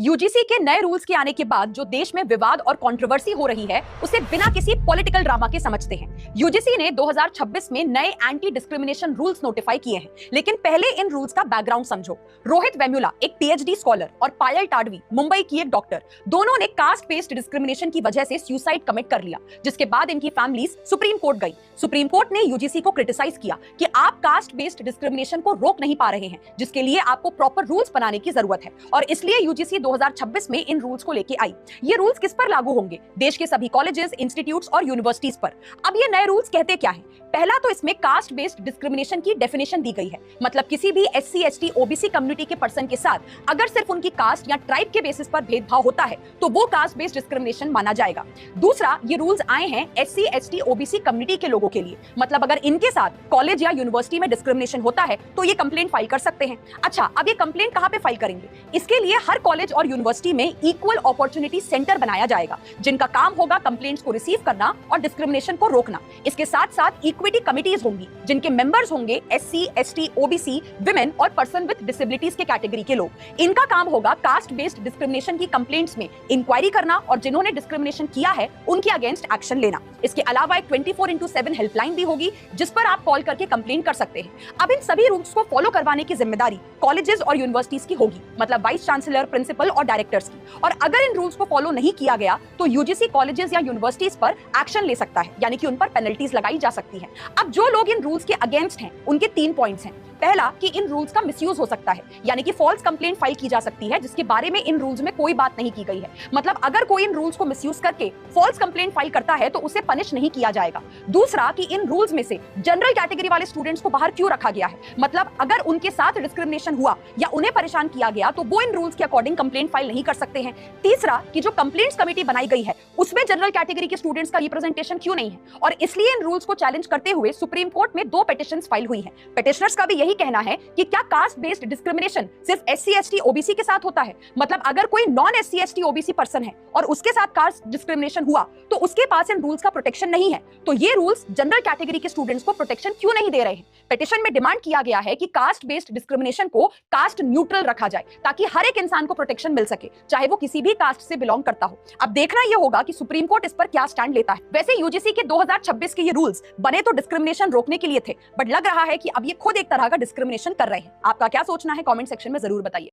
UGC के नए rules के आने के बाद जो देश में विवाद और कंट्रोवर्सी हो रही है उसे बिना किसी पॉलिटिकल ड्रामा के समझते हैं। यूजीसी ने 2026 में नए एंटी डिस्क्रिमिनेशन रूल्स नोटिफाई किए हैं, लेकिन पहले इन रूल्स का बैकग्राउंड समझो। रोहित वेमुला एक पीएचडी स्कॉलर और पायल टाडवी मुंबई की एक डॉक्टर, दोनों ने कास्ट बेस्ड डिस्क्रिमिनेशन की वजह से सुसाइड कमिट कर लिया, जिसके बाद इनकी फैमिलीज सुप्रीम कोर्ट गई। सुप्रीम कोर्ट ने यूजीसी को क्रिटिसाइज किया कि आप कास्ट बेस्ड डिस्क्रिमिनेशन को रोक नहीं पा रहे हैं, जिसके लिए आपको प्रॉपर रूल्स बनाने की जरूरत है, और इसलिए यूजीसी 2026 में इन रूल्स को लेके आई। ये रूल्स किस पर लागू होंगे? देश के सभी कॉलेजेस, इंस्टीट्यूट्स और यूनिवर्सिटीज पर। अब ये नए रूल्स कहते क्या हैं? पहला तो इसमें कास्ट बेस्ड डिस्क्रिमिनेशन की डेफिनेशन दी गई है, मतलब किसी भी एससी, एसटी, ओबीसी कम्युनिटी के पर्सन के साथ अगर सिर्फ उनकी कास्ट या ट्राइब के बेसिस पर भेदभाव होता है तो वो कास्ट बेस्ड डिस्क्रिमिनेशन माना जाएगा। दूसरा, ये रूल्स आए हैं एससी, एसटी, ओबीसी कम्युनिटी के लोगों के लिए, मतलब अगर इनके साथ कॉलेज या यूनिवर्सिटी में डिस्क्रिमिनेशन होता है तो ये कंप्लेंट फाइल कर सकते हैं। अच्छा, अब ये कंप्लेंट कहां पे फाइल करेंगे? इसके लिए हर कॉलेज और यूनिवर्सिटी में इक्वल अपॉर्चुनिटी सेंटर बनाया जाएगा, जिनका काम होगा कंप्लेंट्स को रिसीव करना और डिस्क्रिमिनेशन को रोकना। इसके साथ साथ इक्विटी कमिटीज होंगी, जिनके मेंबर्स होंगे एससी, एसटी, ओबीसी, विमेन और पर्सन विद डिसेबिलिटीज के कैटेगरी के लोग। इनका काम होगा कास्ट बेस्ड डिस्क्रिमिनेशन की कंप्लेंट्स में इंक्वायरी करना और जिन्होंने डिस्क्रिमिनेशन किया है उनके अगेंस्ट एक्शन लेना। इसके अलावा एक 24x7 हेल्पलाइन भी होगी, जिस पर आप कॉल करके कंप्लेंट कर सकते हैं। अब इन सभी रूल्स को फॉलो करवाने की जिम्मेदारी कॉलेजेस और यूनिवर्सिटीज की होगी, मतलब वाइस चांसलर, प्रिंसिपल और डायरेक्टर्स की। और अगर इन रूल्स को फॉलो नहीं किया गया तो यूजीसी कॉलेजेस या यूनिवर्सिटीज पर एक्शन ले सकता है, यानी कि उन पर पेनल्टीज लगाई जा सकती है। अब जो लोग इन रूल्स के अगेंस्ट हैं उनके 3 पॉइंट्स हैं। पहला, कि इन रूल्स का मिसयूज हो सकता है, यानी कि फॉल्स कंप्लेंट फाइल की जा सकती है जिसके बारे में इन रूल्स में कोई बात नहीं की गई है। मतलब अगर कोई इन रूल्स को मिसयूज करके फॉल्स कंप्लेंट फाइल करता है तो उसे पनिश नहीं किया जाएगा। दूसरा, कि इन रूल्स में से जनरल कैटेगरी वाले स्टूडेंट्स को बाहर क्यों रखा गया है, मतलब अगर उनके साथ डिस्क्रिमिनेशन हुआ या उन्हें परेशान किया गया तो वो इन रूल्स के अकॉर्डिंग कंप्लेंट फाइल नहीं कर सकते हैं। तीसरा, कि जो कंप्लेंट्स कमेटी बनाई गई है उसमें जनरल कैटेगरी के स्टूडेंट्स का रिप्रेजेंटेशन क्यों नहीं है, और इसलिए इन रूल्स को चैलेंज करते हुए सुप्रीम कोर्ट में 2 पिटीशंस फाइल हुई हैं। पिटिशनर्स का भी यही कहना है कि क्या कास्ट बेस्ड डिस्क्रिमिनेशन सिर्फ एससी, एसटी, ओबीसी के साथ होता है, मतलब अगर कोई non SC, ST, OBC person है और उसके साथ कास्ट डिस्क्रिमिनेशन हुआ तो उसके पास इन रूल्स का प्रोटेक्शन नहीं है, तो ये रूल्स जनरल कैटेगरी के स्टूडेंट्स को प्रोटेक्शन क्यों नहीं दे रहे हैं? पिटीशन में डिमांड किया गया है कि कास्ट बेस्ड डिस्क्रिमिनेशन को कास्ट न्यूट्रल रखा जाए, ताकि हर एक इंसान को प्रोटेक्शन मिल सके, चाहे वो किसी भी कास्ट से बिलोंग करता हो। अब देखना यह होगा कि सुप्रीम कोर्ट इस पर क्या स्टैंड लेता है। वैसे यूजीसी के 2026 के ये रूल्स बने तो डिस्क्रिमिनेशन रोकने के लिए थे, बट लग रहा है कि अब ये खुद एक तरह का डिस्क्रिमिनेशन कर रहे हैं। आपका क्या सोचना है कमेंट सेक्शन में जरूर बताइए।